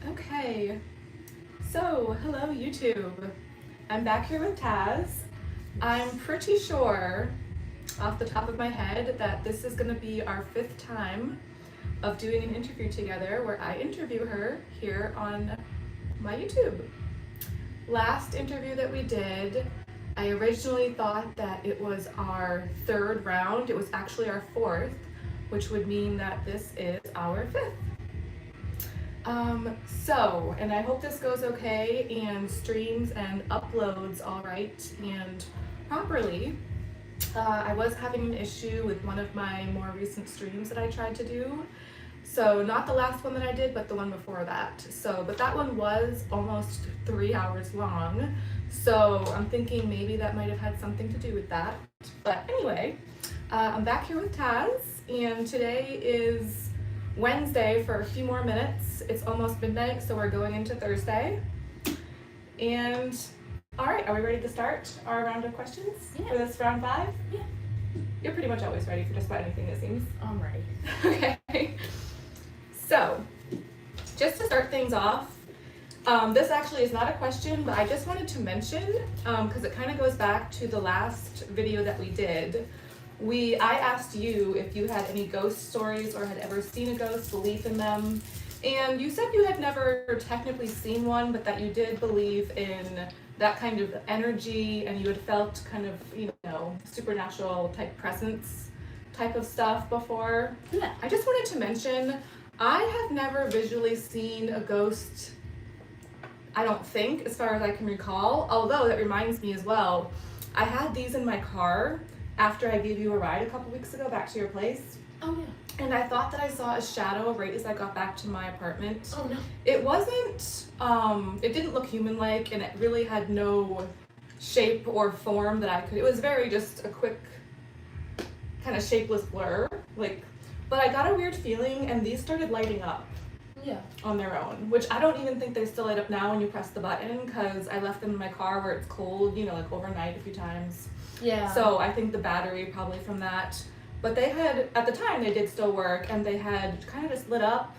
Okay, so hello YouTube. I'm back here with Taz. I'm pretty sure, off the top of my head, that this is going to be our 5th time of doing an interview together where I interview her here on my YouTube. Last interview that we did, I originally thought that it was our 3rd round. It was actually our 4th, which would mean that this is our 5th. And I hope this goes okay and streams and uploads all right and properly. I was having an issue with one of my more recent streams that I tried to do. So not the last one that I did, but the one before that. But that one was almost 3 hours long. So I'm thinking maybe that might have had something to do with that. But anyway, I'm back here with Taz, and today is Wednesday for a few more minutes. It's almost midnight, so we're going into Thursday. And all right, are we ready to start our round of questions for this round 5? Yeah. You're pretty much always ready for just about anything, it seems. I'm ready. Okay. So, just to start things off, this actually is not a question, but I just wanted to mention, because it kind of goes back to the last video that we did. I asked you if you had any ghost stories or had ever seen a ghost, believed in them, and you said you had never technically seen one, but that you did believe in that kind of energy, and you had felt kind of, supernatural type presence type of stuff before. Yeah. I just wanted to mention, I have never visually seen a ghost, I don't think, as far as I can recall, although that reminds me as well, I had these in my car after I gave you a ride a couple weeks ago back to your place. Oh yeah. And I thought that I saw a shadow right as I got back to my apartment. Oh no. It wasn't, it didn't look human-like, and it really had no shape or form that it was very just a quick kind of shapeless blur, but I got a weird feeling, and these started lighting up. Yeah. On their own, which I don't even think they still light up now when you press the button, because I left them in my car where it's cold, overnight a few times. Yeah. So I think the battery probably from that. But they had, at the time, they did still work, and they had kind of just lit up,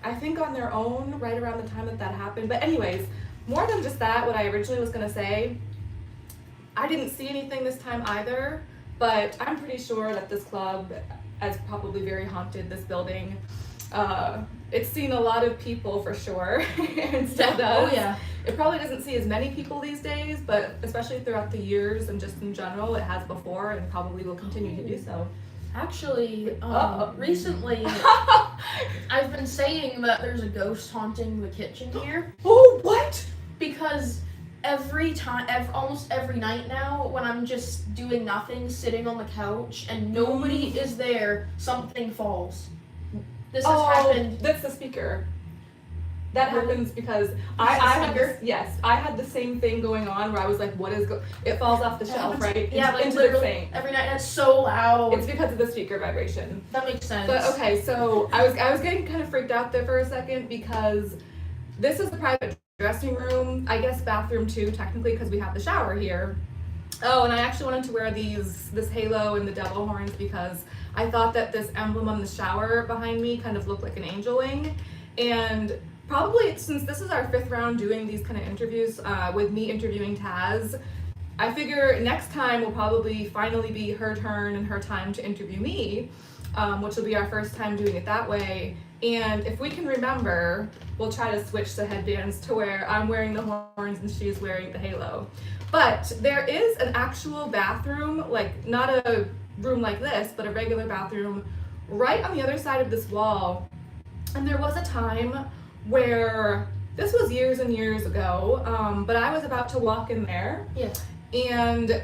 I think on their own, right around the time that happened. But anyways, more than just that, what I originally was going to say, I didn't see anything this time either, but I'm pretty sure that this club has probably very haunted this building. It's seen a lot of people for sure, and still does. Oh yeah. It probably doesn't see as many people these days, but especially throughout the years and just in general, it has before and probably will continue to do so. Actually, recently, I've been saying that there's a ghost haunting the kitchen here. Oh, what? Because almost every night now, when I'm just doing nothing, sitting on the couch, and nobody is there, something falls. This has happened. That's the speaker. That Really? happens because I had the same thing going on where I was like, what is it falls off the shelf, right? Yeah, like into the literally sink. every night. That's so loud. It's because of the speaker vibration. That makes sense. But okay, so I was getting kind of freaked out there for a second because this is the private dressing room, I guess bathroom too, technically, because we have the shower here. Oh, and I actually wanted to wear this halo and the devil horns because I thought that this emblem on the shower behind me kind of looked like an angel wing. And probably since this is our 5th round doing these kind of interviews, with me interviewing Taz, I figure next time will probably finally be her turn and her time to interview me, which will be our first time doing it that way. And if we can remember, we'll try to switch the headbands to where I'm wearing the horns and she's wearing the halo. But there is an actual bathroom, like not a room like this, but a regular bathroom right on the other side of this wall. And there was a time where, this was years and years ago, but I was about to walk in there. Yeah. And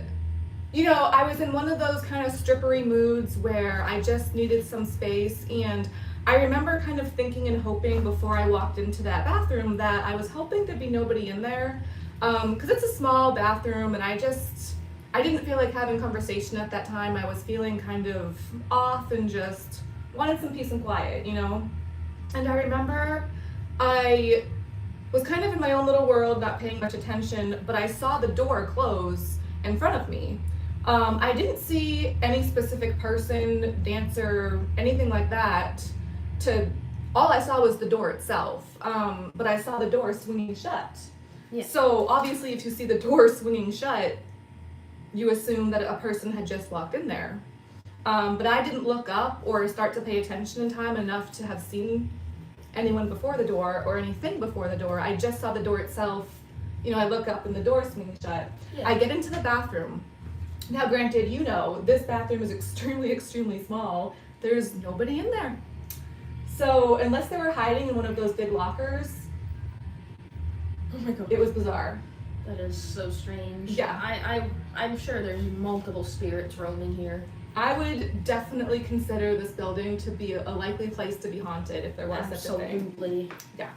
I was in one of those kind of strippery moods where I just needed some space, and I remember kind of thinking and hoping before I walked into that bathroom that I was hoping there'd be nobody in there, because it's a small bathroom, and I didn't feel like having conversation at that time. I was feeling kind of off and just wanted some peace and quiet, And I remember I was kind of in my own little world, not paying much attention, but I saw the door close in front of me. I didn't see any specific person, dancer, anything like that. all I saw was the door itself, but I saw the door swinging shut. Yeah. So obviously if you see the door swinging shut, you assume that a person had just walked in there. But I didn't look up or start to pay attention in time enough to have seen anyone before the door or anything before the door. I just saw the door itself. I look up and the door swings shut. Yeah. I get into the bathroom. Now, granted, this bathroom is extremely, extremely small. There's nobody in there. So, unless they were hiding in one of those big lockers, Oh my god. it was bizarre. That is so strange. Yeah. I'm sure there's multiple spirits roaming here. I would definitely consider this building to be a likely place to be haunted if there was such a thing. Absolutely. Yeah.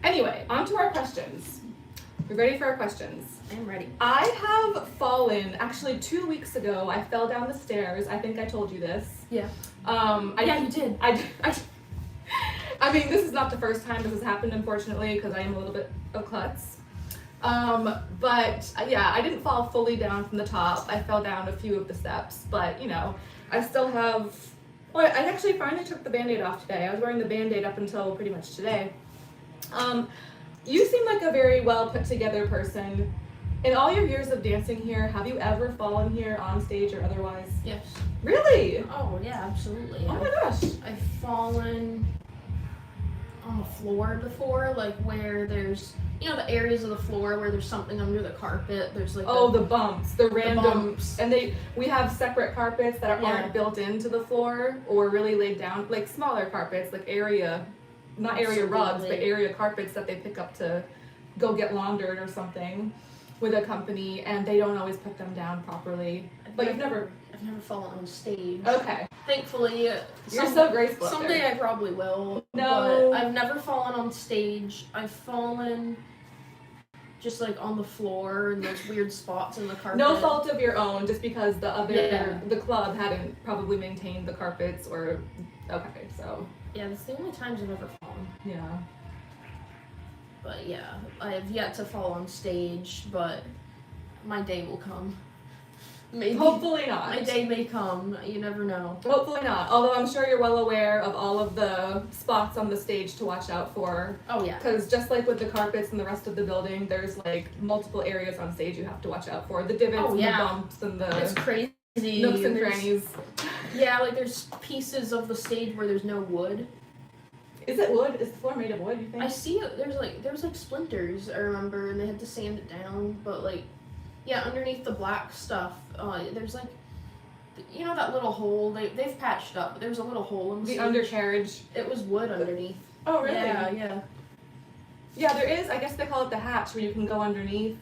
Anyway, on to our questions. We ready for our questions? I'm ready. I have fallen, actually 2 weeks ago, I fell down the stairs. I think I told you this. Yeah. Yeah, you did. I mean, this is not the first time this has happened, unfortunately, because I am a little bit of klutz. But yeah, I didn't fall fully down from the top. I fell down a few of the steps, but I still have. Well, I actually finally took the Band-Aid off today. I was wearing the Band-Aid up until pretty much today. You seem like a very well put together person. In all your years of dancing here, have you ever fallen here on stage or otherwise? Yes. Really? Oh yeah, absolutely. Oh my gosh. I've fallen on the floor before, like where there's the areas of the floor where there's something under the carpet. There's like the bumps, the random bumps. And we have separate carpets that aren't built into the floor or really laid down, like smaller carpets, like not area rugs, but area carpets that they pick up to go get laundered or something with a company, and they don't always put them down properly. But I've never fallen on stage. Okay. Thankfully, you're so graceful. Someday I probably will. No. But I've never fallen on stage. I've fallen just like on the floor in those weird spots in the carpet. No fault of your own, just because the club hadn't probably maintained the carpets or. Okay, so. Yeah, that's the only times I've ever fallen. Yeah. But yeah, I have yet to fall on stage, but my day will come. Maybe. Hopefully not. My day may come. You never know. Hopefully not. Although I'm sure you're well aware of all of the spots on the stage to watch out for. Oh yeah. Because just like with the carpets and the rest of the building, there's like multiple areas on stage you have to watch out for. The divots and the bumps and the it's crazy. nooks and crannies. Yeah, like there's pieces of the stage where there's no wood. Is it wood? Is the floor made of wood, you think? I see it. There was like splinters, I remember, and they had to sand it down. But like, yeah, underneath the black stuff, there's like, that little hole. They've patched up, but there's a little hole in the stage. Undercarriage. It was wood underneath. Oh, really? Yeah. Yeah, there is. I guess they call it the hatch, where you can go underneath.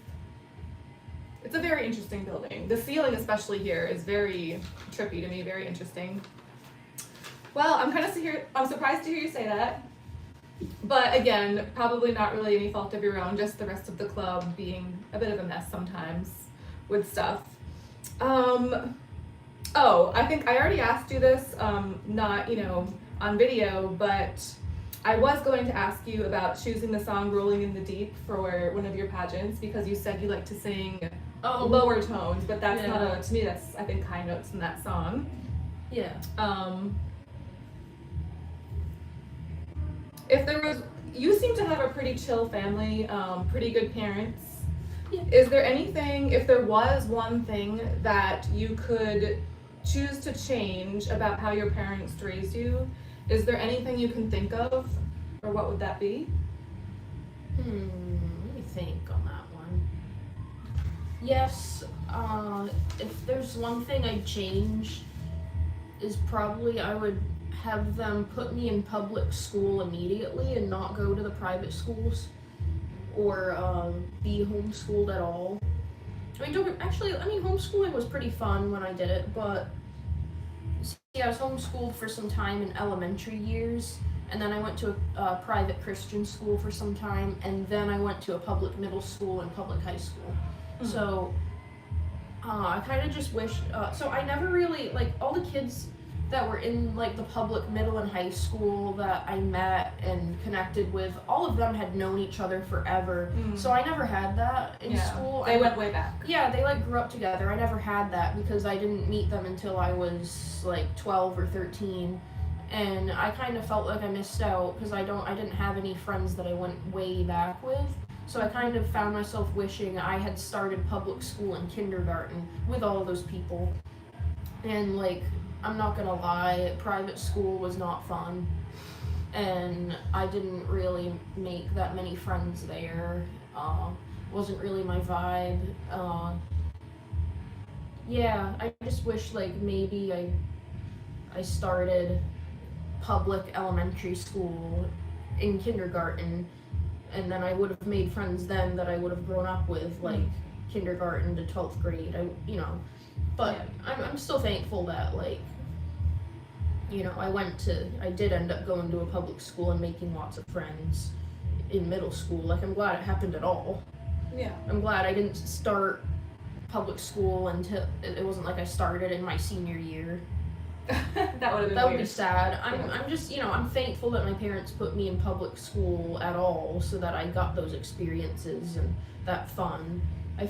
It's a very interesting building. The ceiling, especially here, is very trippy to me. Very interesting. Well, I'm surprised to hear you say that. But again, probably not really any fault of your own, just the rest of the club being a bit of a mess sometimes with stuff. I think I already asked you this, not, on video, but I was going to ask you about choosing the song Rolling in the Deep for one of your pageants, because you said you like to sing lower tones, but that's to me, that's, I think, high notes in that song. Yeah. You seem to have a pretty chill family, pretty good parents. Yeah. Is there anything, if there was one thing that you could choose to change about how your parents raised you, is there anything you can think of, or what would that be? Let me think on that one. Yes, if there's one thing I'd change, is probably I would have them put me in public school immediately and not go to the private schools or be homeschooled at all. Homeschooling was pretty fun when I did it, but see, I was homeschooled for some time in elementary years, and then I went to a private Christian school for some time, and then I went to a public middle school and public high school. Mm-hmm. So I kind of just wish, so I never really, all the kids that were in the public middle and high school that I met and connected with, all of them had known each other forever. So I never had that in school. They went way back. Yeah, they grew up together. I never had that because I didn't meet them until I was 12 or 13. and I kind of felt like I missed out because I didn't have any friends that I went way back with. So I kind of found myself wishing I had started public school in kindergarten with all those people. And like, I'm not gonna lie, private school was not fun. And I didn't really make that many friends there. Wasn't really my vibe. Yeah, I just wish like maybe I started public elementary school in kindergarten, and then I would have made friends then that I would have grown up with, like kindergarten to 12th grade. But I'm still thankful that like, I did end up going to a public school and making lots of friends in middle school. Like, I'm glad it happened at all. Yeah. I'm glad I didn't start public school until it wasn't like I started in my senior year. That would be sad. I'm just, I'm thankful that my parents put me in public school at all so that I got those experiences and that fun. I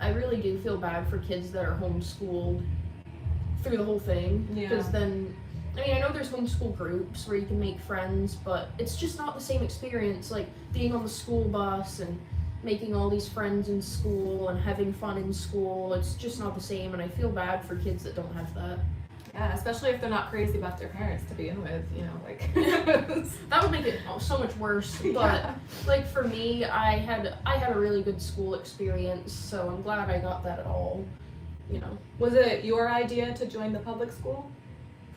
really do feel bad for kids that are homeschooled through the whole thing. Because then, I know there's homeschool groups where you can make friends, but it's just not the same experience, like being on the school bus and making all these friends in school and having fun in school. It's just not the same, and I feel bad for kids that don't have that. Yeah, especially if they're not crazy about their parents to begin with, like. That would make it so much worse. But like for me, I had a really good school experience, so I'm glad I got that at all. Was it your idea to join the public school?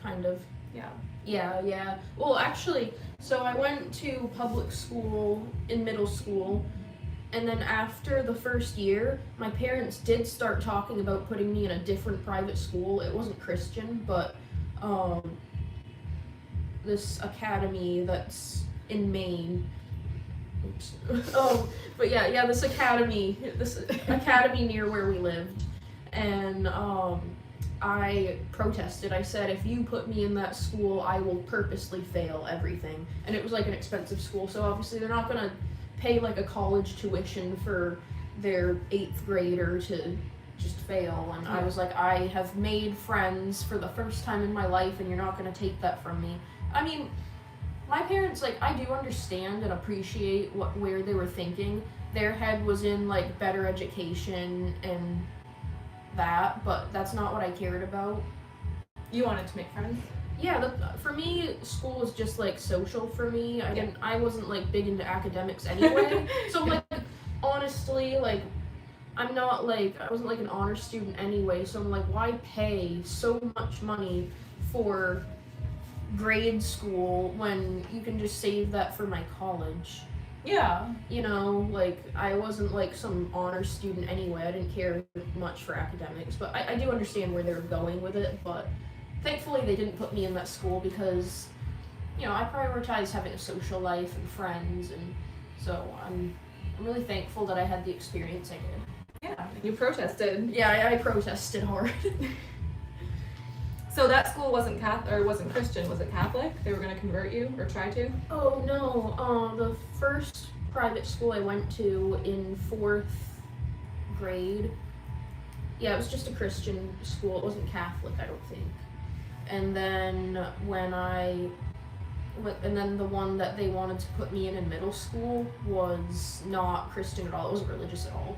Kind of. Yeah. Yeah. Well, actually, so I went to public school in middle school, and then after the first year, my parents did start talking about putting me in a different private school. It wasn't Christian, but this academy that's in Maine. Oops. But yeah, this academy near where we lived. And I protested. I said, if you put me in that school, I will purposely fail everything. And it was like an expensive school, so obviously they're not gonna pay like a college tuition for their 8th grader to just fail. And I was like, I have made friends for the first time in my life, and you're not gonna take that from me. I mean, my parents, like, I do understand and appreciate where they were thinking. Their head was in like better education and that, but that's not what I cared about. You wanted to make friends? Yeah, for me, school was just like social for me. I wasn't like big into academics anyway. So like, honestly, like, I wasn't like an honor student anyway. So I'm like, why pay so much money for grade school when you can just save that for my college? Yeah. Like, I wasn't like some honor student anyway. I didn't care much for academics, but I do understand where they were going with it. But thankfully they didn't put me in that school because, I prioritize having a social life and friends, and so I'm really thankful that I had the experience I did. Yeah, you protested. Yeah, I protested hard. So that school wasn't Christian, was it Catholic? They were going to convert you, or try to? Oh no, the first private school I went to in 4th grade, yeah, it was just a Christian school. It wasn't Catholic, I don't think. And then and then the one that they wanted to put me in middle school was not Christian at all. It wasn't religious at all.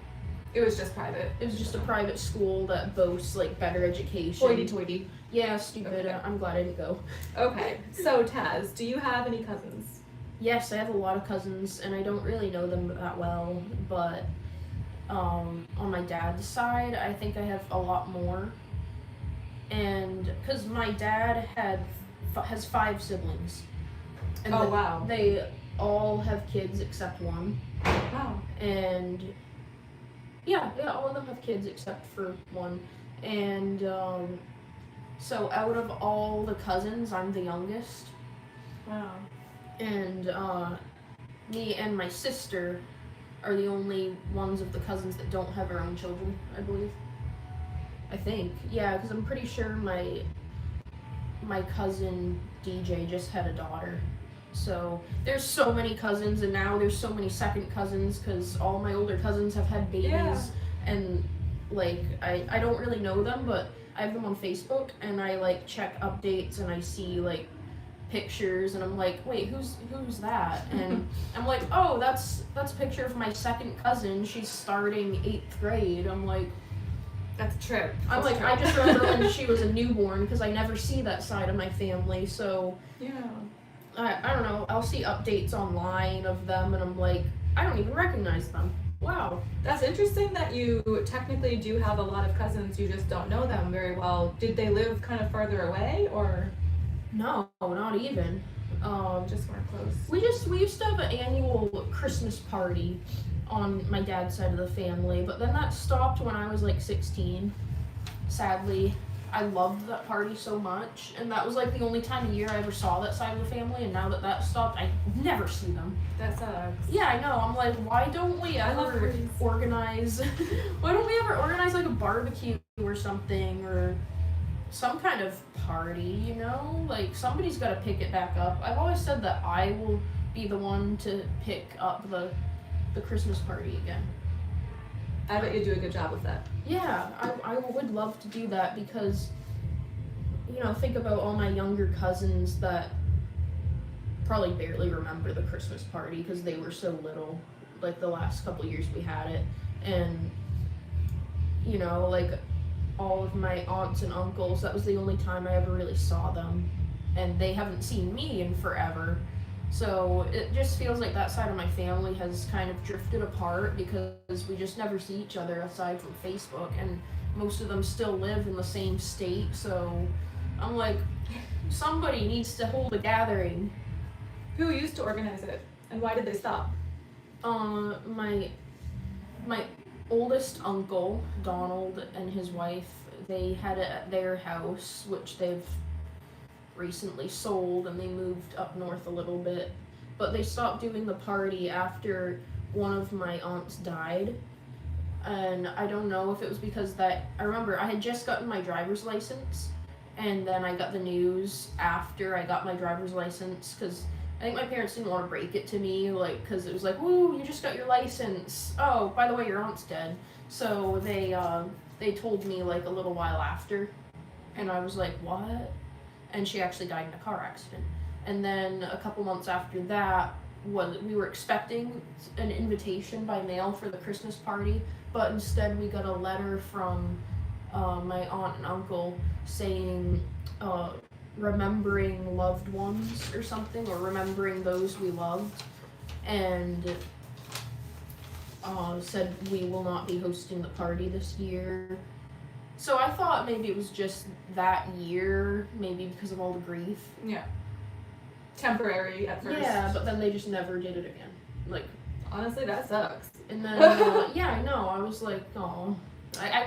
It was just private. It was just a private school that boasts like better education. Hoity-toity. Yeah, stupid. Okay. I'm glad I didn't go. Okay, so Taz, do you have any cousins? Yes, I have a lot of cousins, and I don't really know them that well, but on my dad's side, I think I have a lot more. And because my dad has 5 siblings, and wow. They all have kids except one. Wow. And yeah, all of them have kids except for one. And so out of all the cousins, I'm the youngest. Wow. And me and my sister are the only ones of the cousins that don't have our own children, I believe. I think. Yeah, because I'm pretty sure my cousin DJ just had a daughter. So there's so many cousins, and now there's so many second cousins because all my older cousins have had babies. Yeah. And like I don't really know them, but I have them on Facebook, and I like check updates, and I see like pictures, and I'm like, wait, who's that? And I'm like, oh, that's a picture of my second cousin. She's starting 8th grade. I'm like, that's a trip. I'm like, I just remember when she was a newborn, because I never see that side of my family. So yeah, I don't know. I'll see updates online of them, and I'm like, I don't even recognize them. Wow. That's interesting that you technically do have a lot of cousins. You just don't know them very well. Did they live kind of farther away, or? No, not even. Just weren't close. We used to have an annual Christmas party on my dad's side of the family, but then that stopped when I was like 16. Sadly, I loved that party so much, and that was like the only time of year I ever saw that side of the family, and now that stopped, I never see them. That sucks. Yeah, I know. I'm like, why don't we ever organize like a barbecue or something, or some kind of party, you know? Like, somebody's got to pick it back up. I've always said that I will be the one to pick up the Christmas party again. I bet you do a good job with that. Yeah, I would love to do that, because, you know, think about all my younger cousins that probably barely remember the Christmas party because they were so little, like the last couple years we had it. And, you know, like, all of my aunts and uncles, that was the only time I ever really saw them, and they haven't seen me in forever. So it just feels like that side of my family has kind of drifted apart, because we just never see each other aside from Facebook, and most of them still live in the same state. So I'm like, somebody needs to hold a gathering. Who used to organize it, and why did they stop? My oldest uncle, Donald, and his wife, they had it at their house, which they've recently sold, and they moved up north a little bit. But they stopped doing the party after one of my aunts died. And I don't know if it was because that, I remember I had just gotten my driver's license, and then I got the news after I got my driver's license, because I think my parents didn't want to break it to me, like, because it was like, woo, you just got your license. Oh, by the way, your aunt's dead. So they told me, like, a little while after, and I was like, what? And she actually died in a car accident. And then a couple months after that, we were expecting an invitation by mail for the Christmas party, but instead we got a letter from my aunt and uncle saying, remembering loved ones or something, or remembering those we loved, and said we will not be hosting the party this year. So I thought maybe it was just that year, maybe because of all the grief. Yeah. Temporary at first. Yeah, but then they just never did it again. Like, honestly, that sucks. And then, yeah, I know, I was like, oh,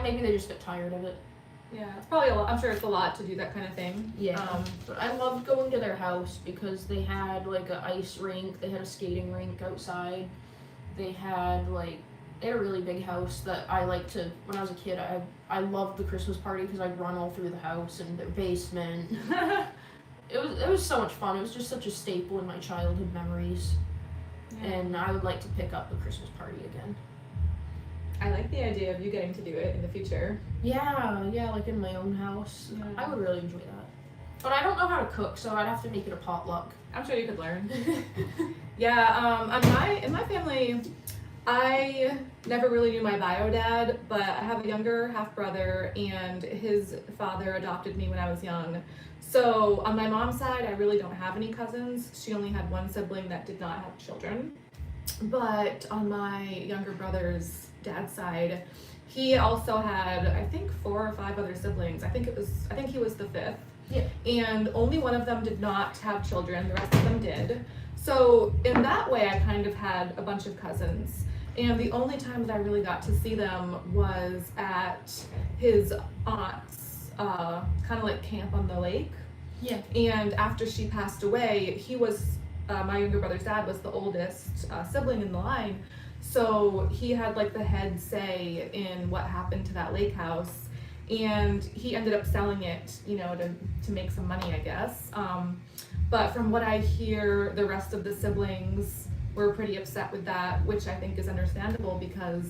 maybe they just got tired of it. Yeah, it's probably a lot. I'm sure it's a lot to do that kind of thing. Yeah, but I loved going to their house because they had like an ice rink, they had a skating rink outside, they had a really big house that I liked to, when I was a kid, I loved the Christmas party because I'd run all through the house and their basement. It was so much fun. It was just such a staple in my childhood memories. Yeah. And I would like to pick up the Christmas party again. I like the idea of you getting to do it in the future. Yeah, like in my own house. Yeah. I would really enjoy that. But I don't know how to cook, so I'd have to make it a potluck. I'm sure you could learn. Yeah, in my family, I never really knew my bio dad, but I have a younger half brother, and his father adopted me when I was young. So on my mom's side, I really don't have any cousins. She only had one sibling that did not have children. But on my younger brother's dad's side, he also had, I think, 4 or 5 other siblings. I think he was the 5th. Yeah. And only one of them did not have children. The rest of them did. So in that way, I kind of had a bunch of cousins. And the only time that I really got to see them was at his aunt's kind of like camp on the lake. Yeah. And after she passed away, he was, my younger brother's dad was the oldest sibling in the line. So he had like the head say in what happened to that lake house. And he ended up selling it, to make some money, I guess. But from what I hear, the rest of the siblings were pretty upset with that, which I think is understandable because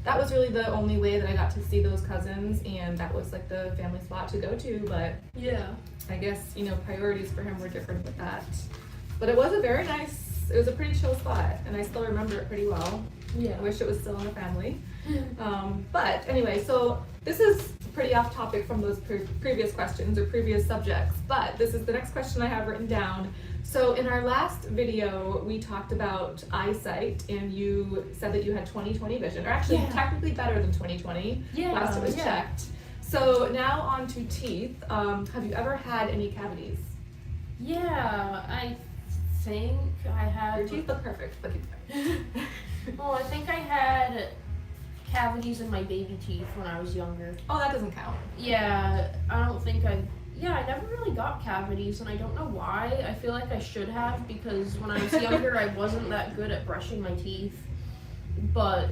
that was really the only way that I got to see those cousins, and that was like the family spot to go to. But Yeah. I guess, you know, priorities for him were different with that. But it was it was a pretty chill spot, and I still remember it pretty well. Yeah. I wish it was still in the family. But anyway, so this is pretty off topic from those previous questions or previous subjects, but this is the next question I have written down. So in our last video, we talked about eyesight, and you said that you had 20/20 vision, or actually technically better than 20/20. Yeah. Last it was checked. So now on to teeth. Have you ever had any cavities? Yeah, I think I had. Your teeth look perfect, but keep going. Well, I think I had cavities in my baby teeth when I was younger. Oh, that doesn't count. Yeah, I don't think I never really got cavities, and I don't know why. I feel like I should have, because when I was younger, I wasn't that good at brushing my teeth. But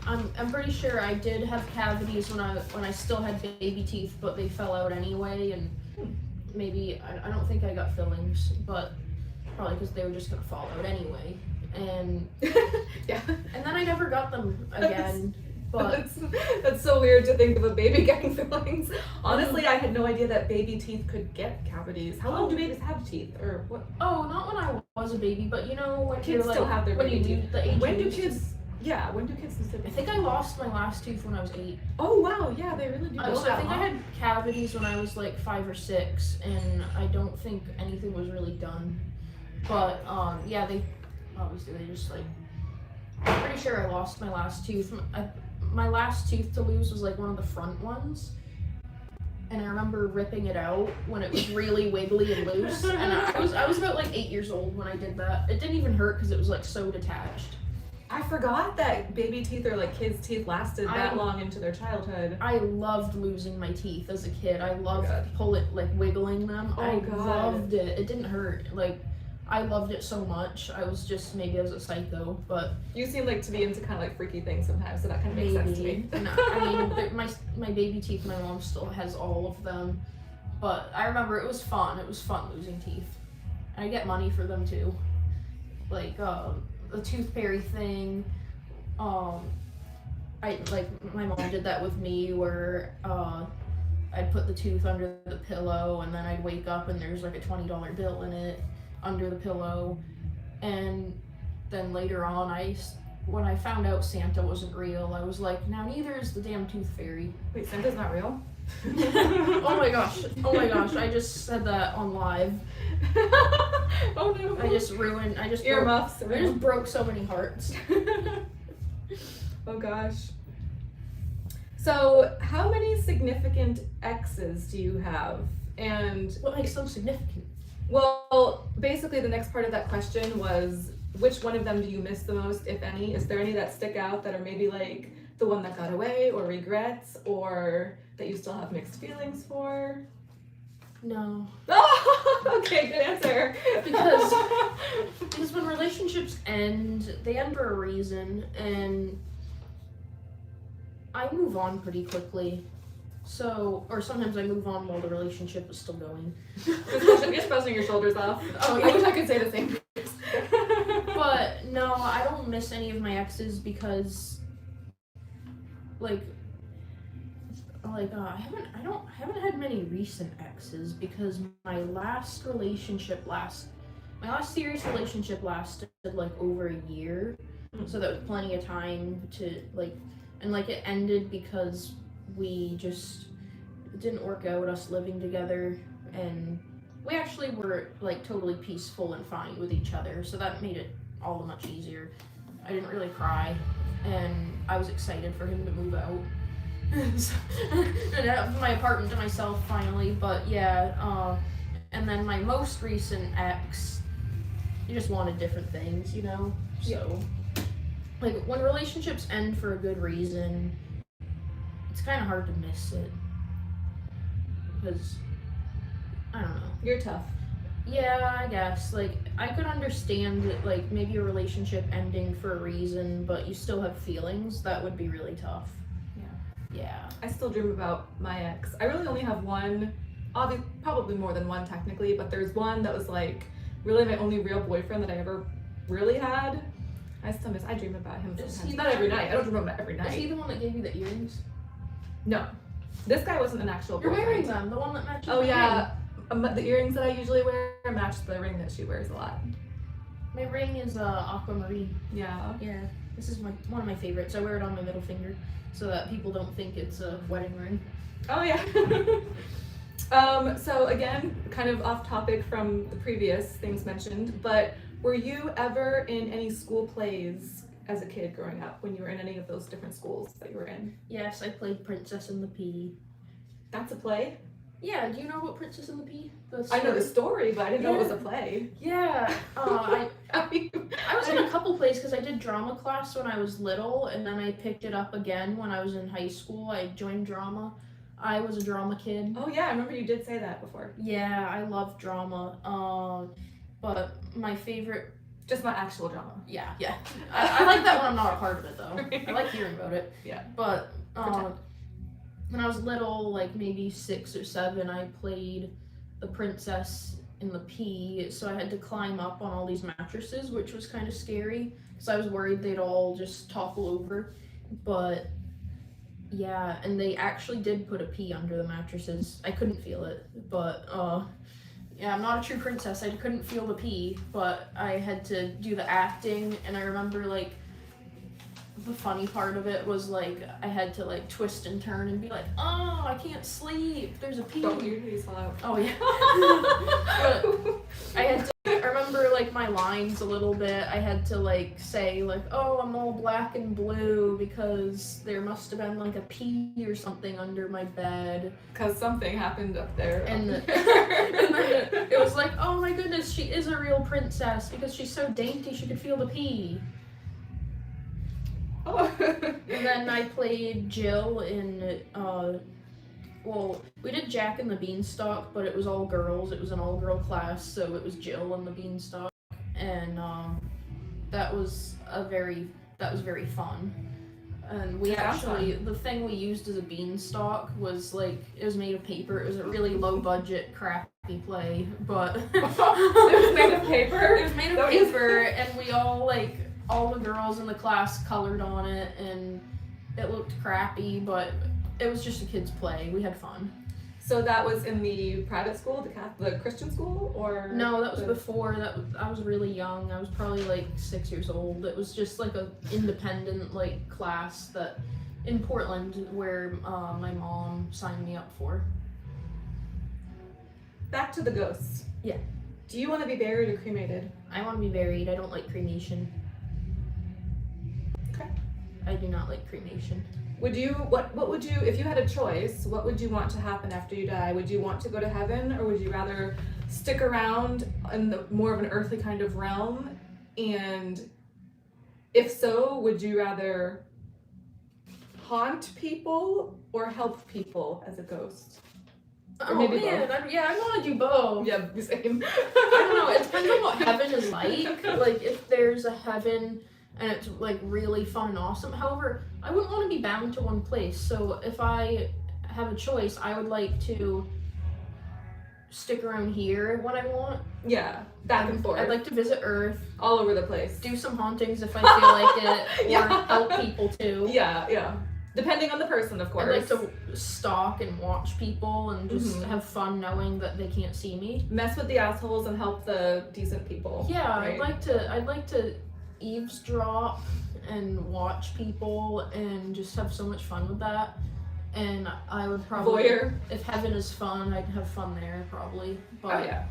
I'm pretty sure I did have cavities when I still had baby teeth, but they fell out anyway, and maybe I don't think I got fillings, but probably because they were just gonna fall out anyway. And yeah. And then I never got them again. But that's so weird to think of a baby getting fillings. Honestly, I had no idea that baby teeth could get cavities. How long do babies have teeth, or what? Oh, not when I was a baby, but you know when Kids still have their baby teeth. The age When do used to- kids? Yeah, when do kids specifically? I think I lost my last tooth when I was 8. Oh wow, yeah, they really do. So I think I had cavities when I was like 5 or 6, and I don't think anything was really done. But yeah, they obviously they just like. I'm pretty sure I lost my last tooth. My last tooth to lose was like one of the front ones, and I remember ripping it out when it was really wiggly and loose. And I was about like 8 years old when I did that. It didn't even hurt because it was like so detached. I forgot that baby teeth or like kids' teeth lasted that long into their childhood. I loved losing my teeth as a kid. I loved wiggling them. Oh, I God. loved it. It didn't hurt. Like, I loved it so much. I was just maybe as a psycho, but You seem like to be into kind of like freaky things sometimes, so that kind of makes sense to me. No, I mean, my baby teeth, my mom still has all of them, but I remember it was fun. It was fun losing teeth. And I get money for them too, like the tooth fairy thing. I like my mom did that with me, where I'd put the tooth under the pillow, and then I'd wake up and there's like a $20 bill in it under the pillow. And then later on, when I found out Santa wasn't real, I was like, now neither is the damn tooth fairy. Wait, Santa's not real? Oh my gosh, I just said that on live. Oh no. I just earmuffs. broke so many hearts. Oh gosh. So, how many significant exes do you have? And What makes them significant? well, basically the next part of that question was, which one of them do you miss the most, if any? Is there any that stick out that are maybe like the one that got away, or regrets, or that you still have mixed feelings for? No. Oh, okay, good answer. Because when relationships end, they end for a reason, and I move on pretty quickly. So, or sometimes I move on while the relationship is still going. You're supposing your shoulders off. Oh, I wish I could say the same. But no, I don't miss any of my exes because, like I haven't had many recent exes, because my last serious relationship lasted like over a year, so that was plenty of time to it ended because it didn't work out, us living together, and we actually were like totally peaceful and fine with each other, so that made it all much easier. I didn't really cry, and I was excited for him to move out and have my apartment to myself finally. But yeah, and then my most recent ex, he just wanted different things, you know? So, like, when relationships end for a good reason, it's kind of hard to miss it. Because, I don't know. You're tough. Yeah, I guess. Like, I could understand that, like, maybe a relationship ending for a reason, but you still have feelings. That would be really tough. Yeah. I still dream about my ex. I really only have one, probably more than one technically, but there's one that was like really my only real boyfriend that I ever really had. I dream about him Is sometimes. he Not the- every night. I don't dream about him every Is he night. the one that gave you the earrings? No. This guy wasn't an actual You're wearing boyfriend. them, the one that matches. Oh my yeah. The earrings that I usually wear match the ring that she wears a lot. ring. My ring is aquamarine. Yeah. Yeah, this is one of my favorites. I wear it on my middle finger so that people don't think it's a wedding ring. Oh yeah. So again, kind of off topic from the previous things mentioned, but were you ever in any school plays as a kid growing up when you were in any of those different schools that you were in? Yes, I played Princess and the Pea. That's a play? Yeah, do you know about Princess and the Pea? I know the story, but I didn't know it was a Yeah. play. Yeah, I was in I a couple plays because I did drama class when I was little, and then I picked it up again when I was in high school. I joined drama. I was a drama kid. Oh yeah, I remember you did say that before. Yeah, I love drama. But my favorite, Just not actual drama. yeah. I like that when I'm not a part of it though. I like hearing about it. Yeah. But Pretend. when I was little, like maybe 6 or 7, I played the Princess in the Pea, so I had to climb up on all these mattresses, which was kind of scary because I was worried they'd all just topple over. But yeah, and they actually did put a pea under the mattresses. I couldn't feel it, but yeah, I'm not a true princess. I couldn't feel the pee, but I had to do the acting, and I remember like the funny part of it was like I had to like twist and turn and be like, oh, I can't sleep. There's a pee. Don't your knees fall out. Oh yeah. But I had to. I remember like my lines a little bit. I had to like say like, oh, I'm all black and blue because there must have been like a pee or something under my bed. Because something happened up there. And then it was like, oh my goodness, she is a real princess because she's so dainty she could feel the pee. Oh. And then I played Jill in, well, we did Jack and the Beanstalk, but it was all girls. It was an all-girl class, so it was Jill and the Beanstalk, and that was very fun. And we actually, the thing we used as a beanstalk was like, it was made of paper. It was a really low-budget, crappy play, but It was made of paper? It was made of paper, and we all like. All the girls in the class colored on it, and it looked crappy, but it was just a kid's play. We had fun. So that was in the private school, the Christian school, or? No, that was before. I was really young. I was probably like 6 years old. It was just like a independent like class that in Portland where my mom signed me up for. Back to the ghosts. Yeah. Do you want to be buried or cremated? I want to be buried. I don't like cremation. I do not like cremation. What would you, if you had a choice, what would you want to happen after you die? Would you want to go to heaven, or would you rather stick around in the more of an earthly kind of realm? And if so, would you rather haunt people or help people as a ghost? Or maybe both. I want to do both. Yeah, same. I don't know. It depends on what heaven is like. Like if there's a heaven and it's like really fun and awesome. However, I wouldn't want to be bound to one place. So if I have a choice, I would like to stick around here when I want. Yeah, back and forth. I'd like to visit Earth, all over the place. do some hauntings if I feel like it, or Yeah. help people too. Yeah. Depending on the person, of course. I'd like to stalk and watch people and just have fun knowing that they can't see me. Mess with the assholes and help the decent people. Yeah, right? I'd like to eavesdrop and watch people and just have so much fun with that. And I would probably, Voyeur. if heaven is fun, I'd have fun there probably. But, Oh yeah.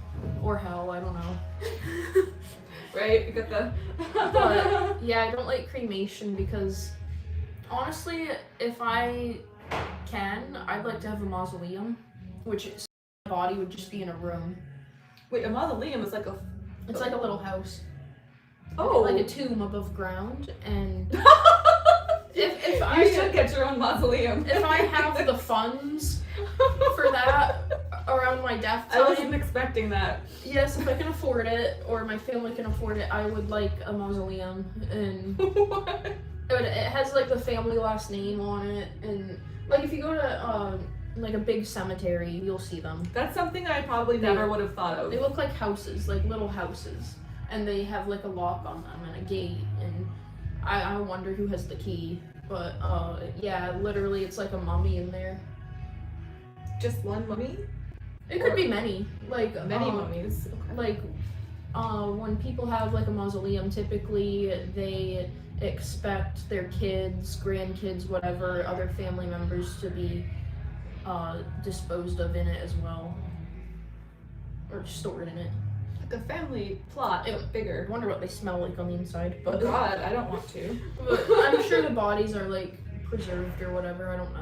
or hell, I don't know. Right? You got the. But yeah, I don't like cremation because honestly, if I can, I'd like to have a mausoleum, which is, my body would just be in a room. Wait, a mausoleum is like a. It's like a little house. Oh. Like a tomb above ground, and if I You should get your own mausoleum. if I have the funds for that around my death I wasn't time, expecting that. yes, if I can afford it or my family can afford it, I would like a mausoleum, and What? it has like the family last name on it, and like if you go to like a big cemetery, you'll see them. That's something I probably never would have thought of. They look like houses, like little houses. and they have like a lock on them and a gate, and I wonder who has the key. But yeah, literally, it's like a mummy in there. Just one mummy? It could be many, like Many mummies. Okay. Like when people have like a mausoleum, typically they expect their kids, grandkids, whatever, other family members to be disposed of in it as well, or stored in it. Like a family plot, but bigger. I wonder what they smell like on the inside. Oh But God, I don't want to. But I'm sure the bodies are like preserved or whatever. I don't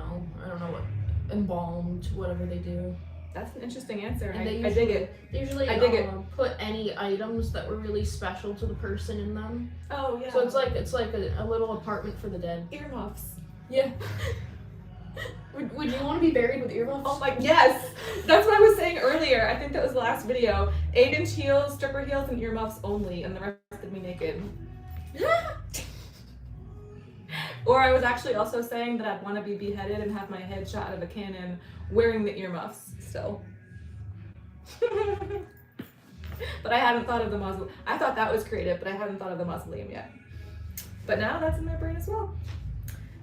know what, embalmed, whatever they do. That's an interesting answer. And I dig it. They usually I dig it. put any items that were really special to the person in them. Oh yeah. So it's like a little apartment for the dead. Earmuffs. Yeah. Would you want to be buried with earmuffs? Oh my, yes! That's what I was saying earlier. I think that was the last video. 8-inch heels, stripper heels, and earmuffs only, and the rest of me naked. Or I was actually also saying that I'd want to be beheaded and have my head shot out of a cannon wearing the earmuffs still. But I hadn't thought of the mausoleum. I thought that was creative, but I hadn't thought of the mausoleum yet. But now that's in my brain as well.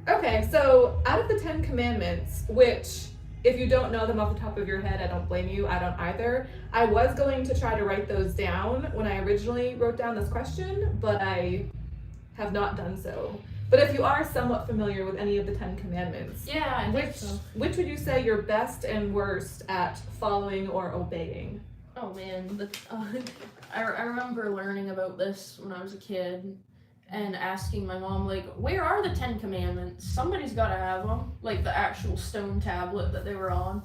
Okay, so out of the 10 commandments, which if you don't know them off the top of your head, I don't blame you, I don't either. I was going to try to write those down when I originally wrote down this question, but I have not done so. But if you are somewhat familiar with any of the 10 commandments, Yeah, I think so. which would you say you're best and worst at following or obeying? Oh man, I remember learning about this when I was a kid and asking my mom, like, where are the 10 commandments? Somebody's got to have them, like the actual stone tablet that they were on.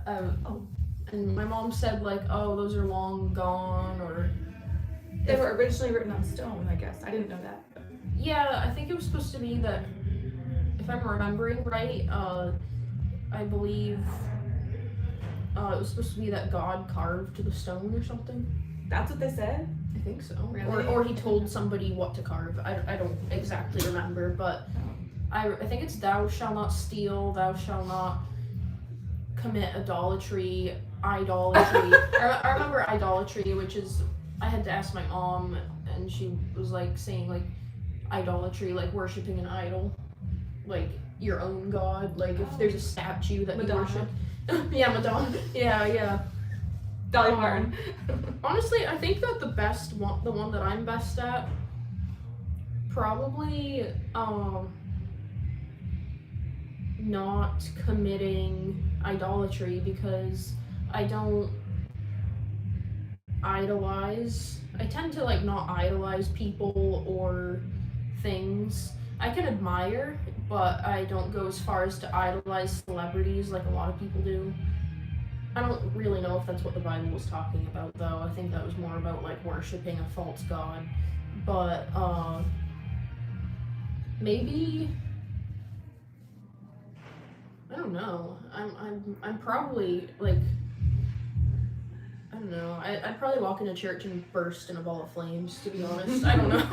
And my mom said, like, oh, those are long gone, or... They were originally written on stone, I guess. I didn't know that. Yeah, I think it was supposed to be that, if I'm remembering right, I believe it was supposed to be that God carved the stone or something. That's what they said? I think so. Really? Or he told somebody what to carve. I don't exactly remember, but I think it's thou shalt not steal, thou shalt not commit idolatry. I remember idolatry, which is, I had to ask my mom, and she was like saying like idolatry, like worshiping an idol, like your own god, like if there's a statue that Madonna. you worship. Yeah, Madonna. Yeah. Dolly Parton. Honestly, I think that the one that I'm best at, probably not committing idolatry, because I don't idolize. I tend to like not idolize people or things. I can admire, but I don't go as far as to idolize celebrities like a lot of people do. I don't really know if that's what the Bible was talking about, though. I think that was more about like worshiping a false god. But maybe, I don't know. I'm probably like, I don't know. I'd probably walk into church and burst in a ball of flames, to be honest. I don't know.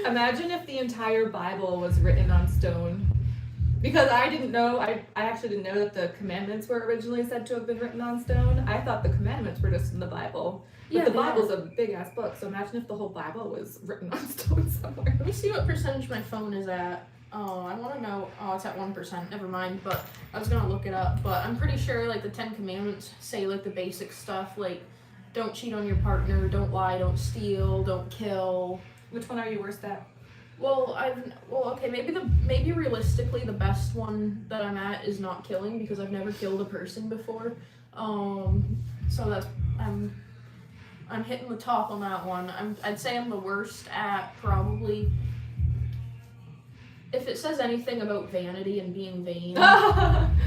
Imagine if the entire Bible was written on stone. Because I didn't know, I actually didn't know that the commandments were originally said to have been written on stone. I thought the commandments were just in the Bible. But Yeah, the they Bible's are. a big ass book, so imagine if the whole Bible was written on stone somewhere. Let me see what percentage my phone is at. Oh, I want to know. Oh, it's at 1%. Never mind. But I was gonna look it up. But I'm pretty sure like the 10 Commandments say like the basic stuff, like don't cheat on your partner, don't lie, don't steal, don't kill. Which one are you worst at? Well, okay, maybe realistically the best one that I'm at is not killing, because I've never killed a person before. So that's I'm hitting the top on that one. I'd say I'm the worst at probably, if it says anything about vanity and being vain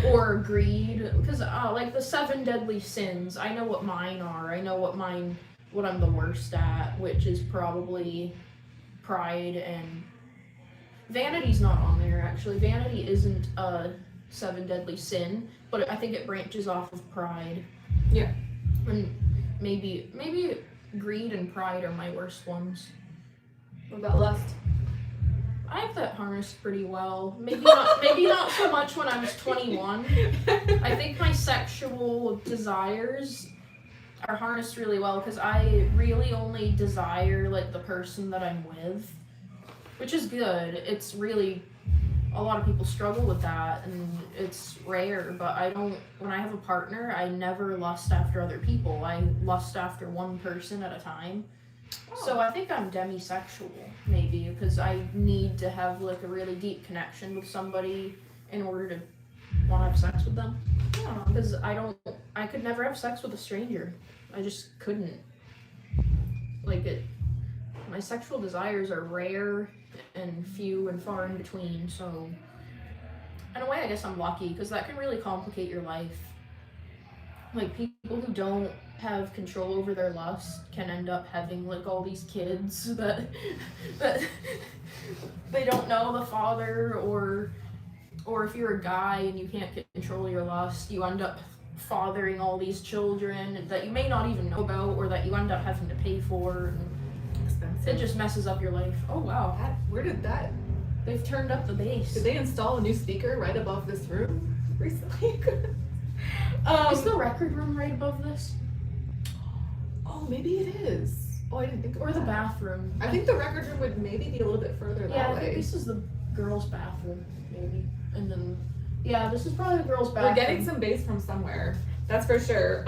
or greed, because like the 7 deadly sins, I know what mine are. I know what I'm the worst at, which is probably pride, and vanity's not on there actually. Vanity isn't a 7 deadly sin, but I think it branches off of pride. Yeah. And maybe greed and pride are my worst ones. What about lust? I have that harnessed pretty well. Maybe not so much when I was 21. I think my sexual desires are harnessed really well because I really only desire like the person that I'm with, which is good. It's really, a lot of people struggle with that and it's rare, but I don't, when I have a partner, I never lust after other people. I lust after one person at a time. So I think I'm demisexual, maybe, because I need to have like a really deep connection with somebody in order to want to have sex with them. Because I could never have sex with a stranger. I just couldn't. Like my sexual desires are rare and few and far in between, so in a way I guess I'm lucky, because that can really complicate your life. Like people who don't have control over their lust can end up having like all these kids that they don't know the father, or if you're a guy and you can't control your lust, you end up fathering all these children that you may not even know about, or that you end up having to pay for. Expensive. It just messes up your life. Oh wow. Where did that? They've turned up the bass. Did they install a new speaker right above this room recently? Is the record room right above this? Oh, maybe it is. Oh, I didn't think. Or the bathroom. I think the record room would maybe be a little bit further that way. Yeah, I think this is the girls' bathroom, maybe. And then, yeah, this is probably the girls' bathroom. We're getting some bass from somewhere. That's for sure.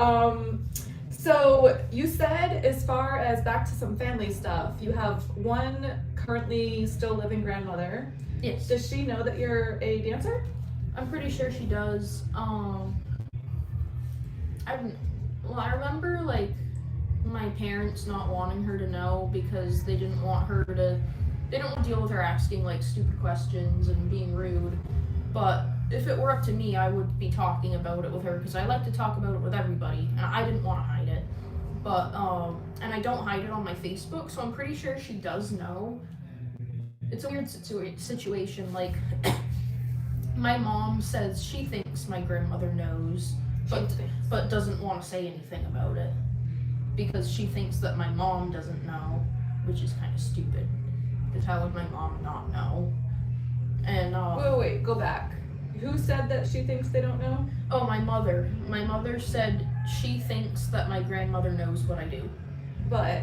So you said, as far as back to some family stuff, you have one currently still living grandmother. Yes. Does she know that you're a dancer? I'm pretty sure she does. I remember like my parents not wanting her to know because they didn't want to deal with her asking like stupid questions and being rude. But if it were up to me, I would be talking about it with her, because I like to talk about it with everybody, and I didn't want to hide it. But and I don't hide it on my Facebook, so I'm pretty sure she does know. It's a weird situation. Like my mom says she thinks my grandmother knows, but doesn't want to say anything about it because she thinks that my mom doesn't know, which is kind of stupid. Because how would my mom not know? And wait, go back. Who said that she thinks they don't know? Oh, my mother. My mother said she thinks that my grandmother knows what I do. But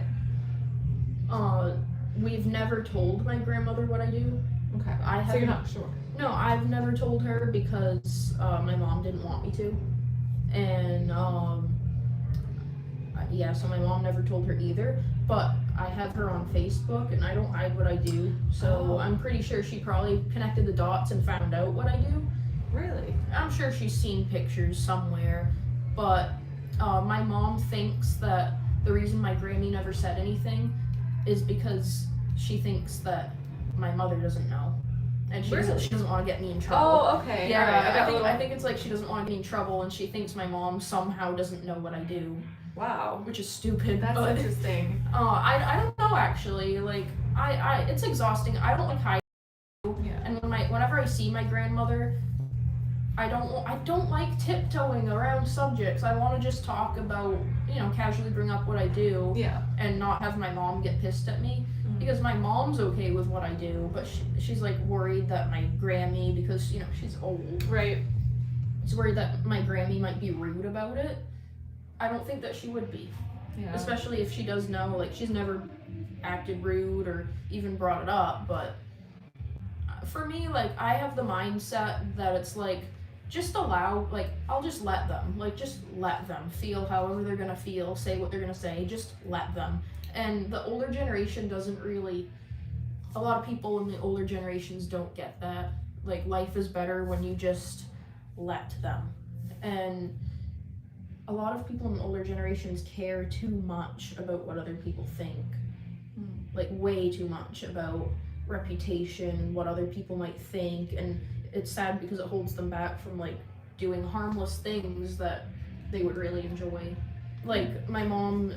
we've never told my grandmother what I do. Okay. So you're not sure? No, I've never told her because my mom didn't want me to. And yeah, so my mom never told her either. But I have her on Facebook, and I don't hide what I do. So I'm pretty sure she probably connected the dots and found out what I do. Really? I'm sure she's seen pictures somewhere. But my mom thinks that the reason my Grammy never said anything is because she thinks that my mother doesn't know. And she doesn't want to get me in trouble. Oh, okay. Yeah, Right. I think it's like she doesn't want to get me in trouble, and she thinks my mom somehow doesn't know what I do. Wow. Which is stupid. That's interesting. I don't know actually. Like it's exhausting. I don't like hiding. Yeah. And whenever I see my grandmother, I don't like tiptoeing around subjects. I want to just talk about, casually bring up what I do. Yeah. And not have my mom get pissed at me. Because my mom's okay with what I do, but she's like worried that my Grammy, because she's old. Right. She's worried that my Grammy might be rude about it. I don't think that she would be. Yeah. Especially if she does know, like, she's never acted rude or even brought it up, but for me, like, I have the mindset that it's like, just allow, like, I'll just let them. Like, just let them feel however they're gonna feel, say what they're gonna say, just let them. And the older generation doesn't really, a lot of people in the older generations don't get that. Like, life is better when you just let them. And a lot of people in the older generations care too much about what other people think. Like, way too much about reputation, what other people might think. And it's sad because it holds them back from, like, doing harmless things that they would really enjoy. Like, my mom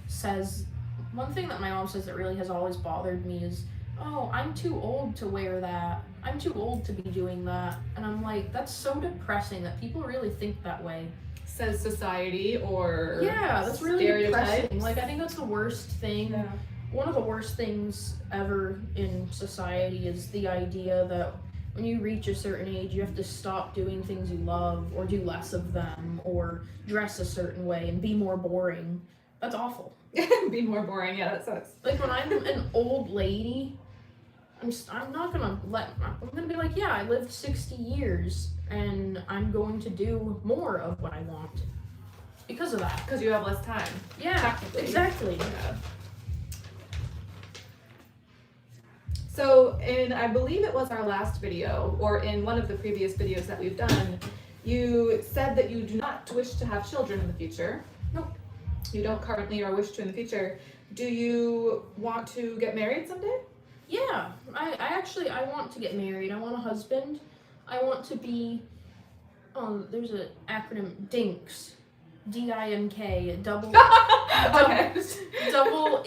says, one thing that my mom says that really has always bothered me is, oh, I'm too old to wear that. I'm too old to be doing that. And I'm like, that's so depressing that people really think that way. Says society, or yeah, that's really stereotypes. depressing. Like, I think that's the worst thing. Yeah. One of the worst things ever in society is the idea that when you reach a certain age, you have to stop doing things you love or do less of them or dress a certain way and be more boring. That's awful. Be more boring, yeah, that sucks. Like when I'm an old lady, I'm not gonna I'm gonna be like, yeah, I lived 60 years and I'm going to do more of what I want because of that. Because you have less time. Yeah, Technically. exactly. Yeah. So, I believe it was our last video, or in one of the previous videos that we've done, you said that you do not wish to have children in the future. Nope. You don't currently or wish to in the future. Do you want to get married someday? Yeah, I want to get married. I want a husband. I want to be, there's an acronym, DINKS. D-I-N-K, double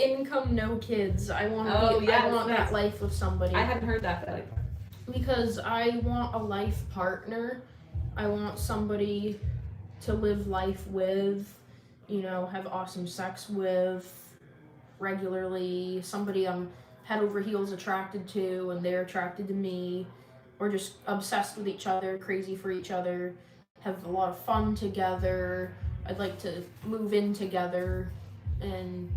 income, no kids. I want that life with somebody. I hadn't heard that. Because I want a life partner. I want somebody to live life with, have awesome sex with regularly. Somebody I'm head over heels attracted to and they're attracted to me. Or just obsessed with each other, crazy for each other, have a lot of fun together. I'd like to move in together, and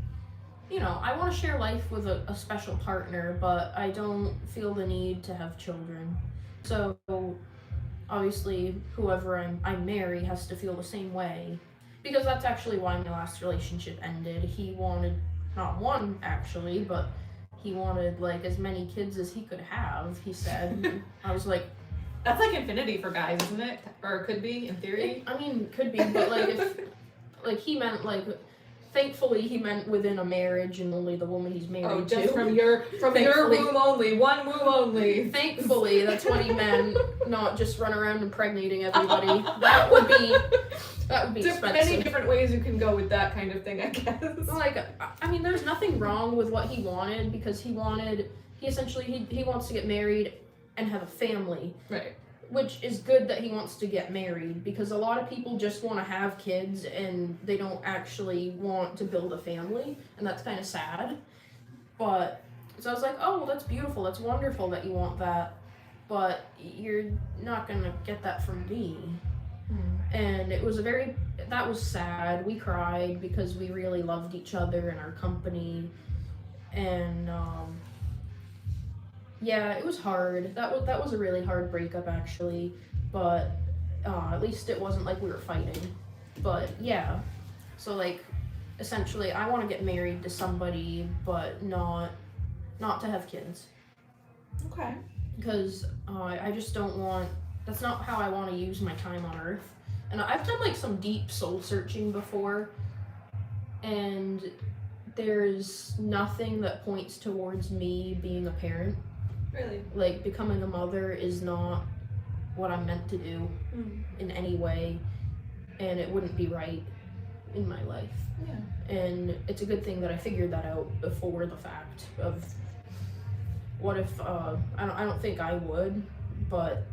I want to share life with a special partner, but I don't feel the need to have children. So obviously whoever I marry has to feel the same way, because that's actually why my last relationship ended. He wanted not one actually, but he wanted like as many kids as he could have, he said. I was like, that's like infinity for guys, isn't it? Or it could be, in theory. Could be, but like if he meant like, thankfully he meant within a marriage and only the woman he's married to. Just from your womb only, one womb only. Thankfully, that's what he meant, not just run around impregnating everybody. That would be expensive. Many different ways you can go with that kind of thing, I guess. Like, there's nothing wrong with what he wanted, because he wants to get married and have a family. Right. Which is good that he wants to get married, because a lot of people just want to have kids and they don't actually want to build a family, and that's kind of sad. But, so I was like, oh, well, that's beautiful, that's wonderful that you want that, but you're not going to get that from me. And it was that was sad. We cried because we really loved each other and our company, and yeah, it was hard. That was a really hard breakup actually, but at least it wasn't like we were fighting. But yeah, so like essentially I want to get married to somebody, but not to have kids. Okay. Because I just don't want, that's not how I want to use my time on Earth. And I've done like some deep soul searching before, and there's nothing that points towards me being a parent. Really? Like, becoming a mother is not what I'm meant to do in any way, and it wouldn't be right in my life. Yeah. And it's a good thing that I figured that out before the fact of what if, I don't think I would, but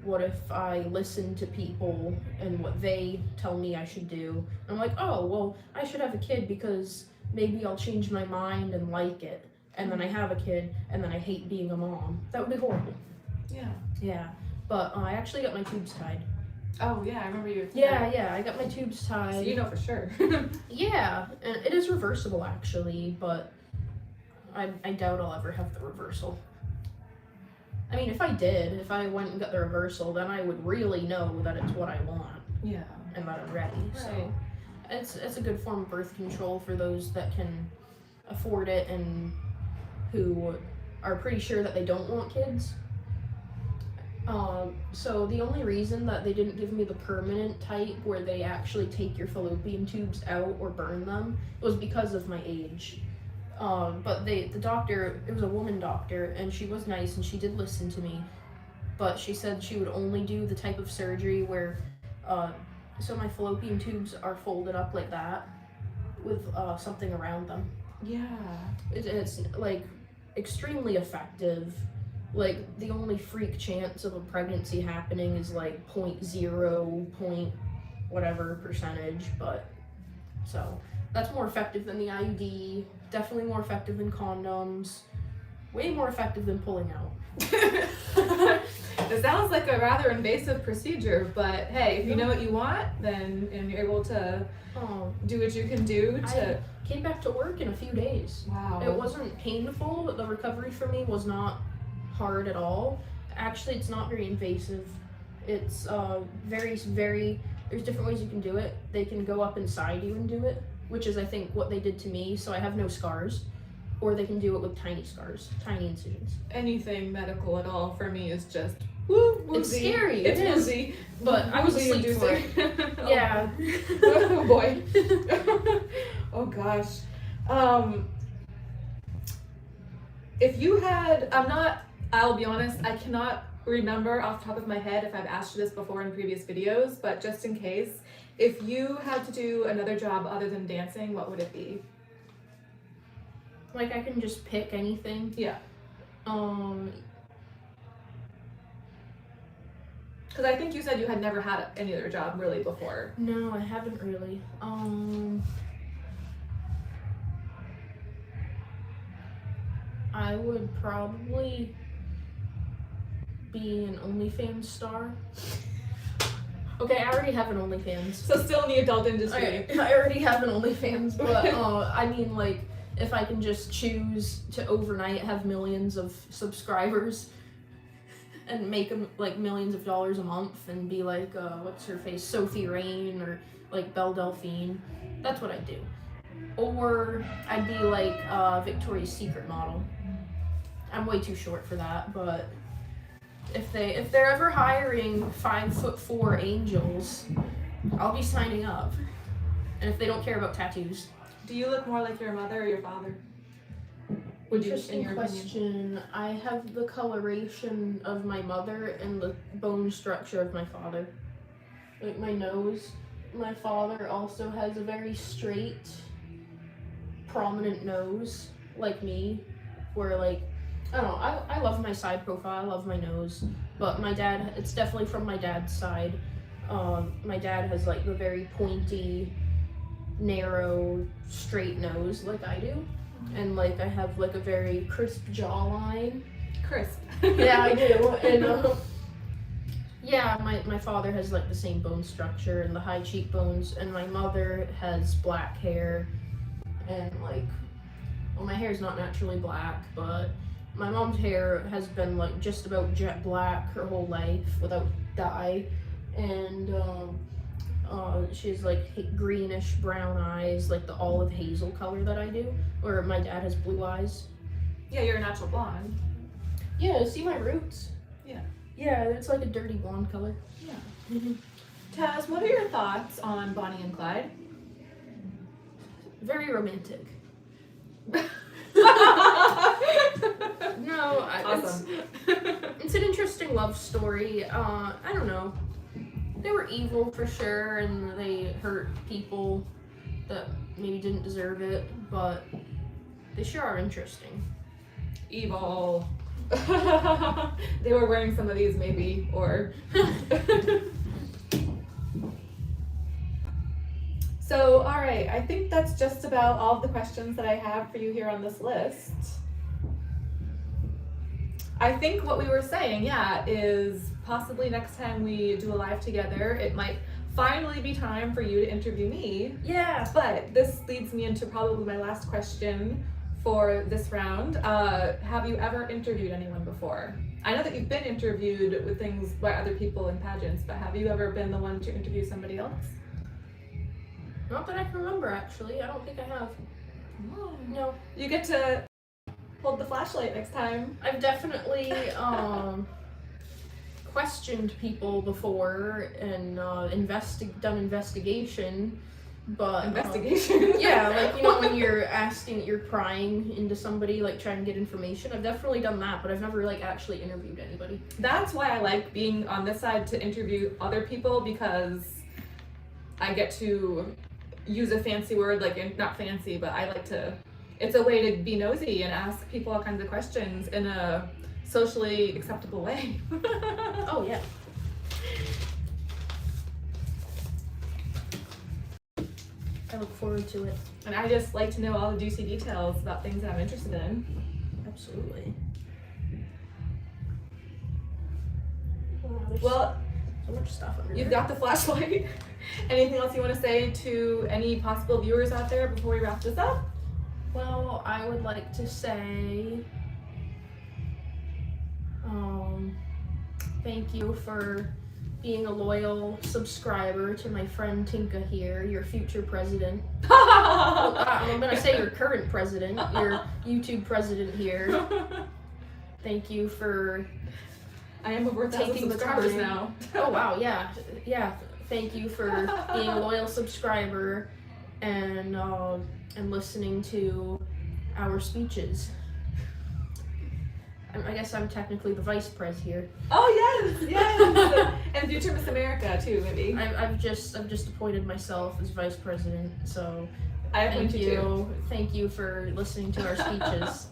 what if I listen to people and what they tell me I should do? I'm like, oh, well, I should have a kid because maybe I'll change my mind and like it. And then I have a kid, and then I hate being a mom. That would be horrible. Yeah. Yeah. But I actually got my tubes tied. Oh, yeah, I remember you. Yeah, I got my tubes tied. So you know for sure. Yeah, and it is reversible, actually, but I doubt I'll ever have the reversal. I mean, if I went and got the reversal, then I would really know that it's what I want. Yeah. And that I'm ready. Right. So it's a good form of birth control for those that can afford it and who are pretty sure that they don't want kids. So the only reason that they didn't give me the permanent type where they actually take your fallopian tubes out or burn them was because of my age. But the doctor, it was a woman doctor, and she was nice and she did listen to me, but she said she would only do the type of surgery where, so my fallopian tubes are folded up like that with something around them. Yeah. It's like extremely effective. Like, the only freak chance of a pregnancy happening is like 0.0 point whatever percentage, but so that's more effective than the IUD, definitely more effective than condoms, way more effective than pulling out. It sounds like a rather invasive procedure, but hey, if you know what you want, then and you're able to do what you can do to. I came back to work in a few days. Wow. It wasn't painful, but the recovery for me was not hard at all. Actually, it's not very invasive. It's very. There's different ways you can do it. They can go up inside you and do it, which is I think what they did to me. So I have no scars. Or they can do it with tiny scars, tiny incisions. Anything medical at all for me is just woo, woozy. It's scary. It's it is. woozy. But I was asleep for it. Yeah. Oh boy. Oh gosh. If you had, I'll be honest, I cannot remember off the top of my head if I've asked you this before in previous videos, but just in case, if you had to do another job other than dancing, what would it be? Like I can just pick anything. Yeah. Because I think you said you had never had any other job really before. No, I haven't really. I would probably be an OnlyFans star. Okay, I already have an OnlyFans. So still in the adult industry. I already have an OnlyFans, but I mean, like, if I can just choose to overnight have millions of subscribers and make them like millions of dollars a month and be like, what's her face, Sophie Rain or like Belle Delphine, that's what I'd do. Or I'd be like Victoria's Secret model. I'm way too short for that, but if they're ever hiring 5'4" angels, I'll be signing up. And if they don't care about tattoos. Do you look more like your mother or your father? Would you, in your question. I have the coloration of my mother and the bone structure of my father. Like my nose. My father also has a very straight, prominent nose, like me, where like, I don't know, I love my side profile, I love my nose, but my dad, it's definitely from my dad's side. My dad has like the very pointy, narrow, straight nose like I do. And like I have like a very crisp jawline. Crisp. Yeah, I do. And yeah, my father has like the same bone structure and the high cheekbones, and my mother has black hair and like, well, my hair is not naturally black, but my mom's hair has been like just about jet black her whole life without dye, and she has like greenish brown eyes, like the olive hazel color that I do, or my dad has blue eyes. Yeah, you're a natural blonde. Yeah, see my roots? Yeah. Yeah, it's like a dirty blonde color. Yeah. Taz, what are your thoughts on Bonnie and Clyde? Very romantic. No, awesome. It's an interesting love story. I don't know. They were evil for sure, and they hurt people that maybe didn't deserve it, but they sure are interesting. Evil. They were wearing some of these maybe, or... So, all right, I think that's just about all of the questions that I have for you here on this list. I think what we were saying, yeah, is possibly next time we do a live together, it might finally be time for you to interview me. Yeah. But this leads me into probably my last question for this round. Have you ever interviewed anyone before? I know that you've been interviewed with things by other people in pageants, but have you ever been the one to interview somebody else? Not that I can remember, actually. I don't think I have. Oh. No. You get to hold the flashlight next time. I've definitely questioned people before and done investigation, but investigation. Yeah, like, you know, when you're prying into somebody, like trying to get information. I've definitely done that, but I've never like actually interviewed anybody. That's why I like being on this side to interview other people, because I get to use a fancy word, like not fancy, but I like to, it's a way to be nosy and ask people all kinds of questions in a socially acceptable way. Oh yeah. I look forward to it. And I just like to know all the juicy details about things that I'm interested in. Absolutely. Well, so much stuff under you've there. got the flashlight. Anything else you want to say to any possible viewers out there before we wrap this up? Well, I would like to say, thank you for being a loyal subscriber to my friend Tinka here, your future president. Well, I'm gonna say your current president, your YouTube president here. Thank you for I am over 1,000 taking the subscribers time. now. Oh wow, yeah. Thank you for being a loyal subscriber and listening to our speeches. I guess I'm technically the vice pres here. Oh yes. And future Miss America too, maybe. I've just appointed myself as vice president. So I appoint you too. Thank you for listening to our speeches.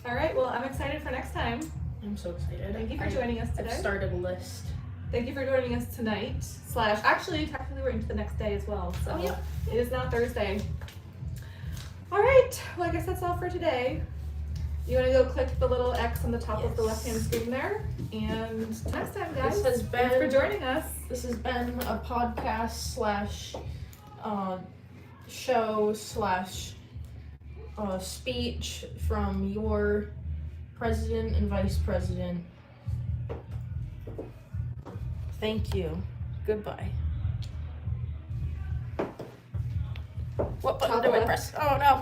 All right. Well, I'm excited for next time. I'm so excited. Thank you for joining us I've today. started a list. Thank you for joining us tonight. Actually, technically, we're into the next day as well. So Oh, yeah. It is now Thursday. All right. Well, I guess that's all for today. You want to go click the little X on the top of the Yes. left-hand screen there. And next time, guys. This has Thanks for been- joining us. This has been a podcast / show / speech from your president and vice president. Thank you. Goodbye. What button Top do I left. press? Oh no.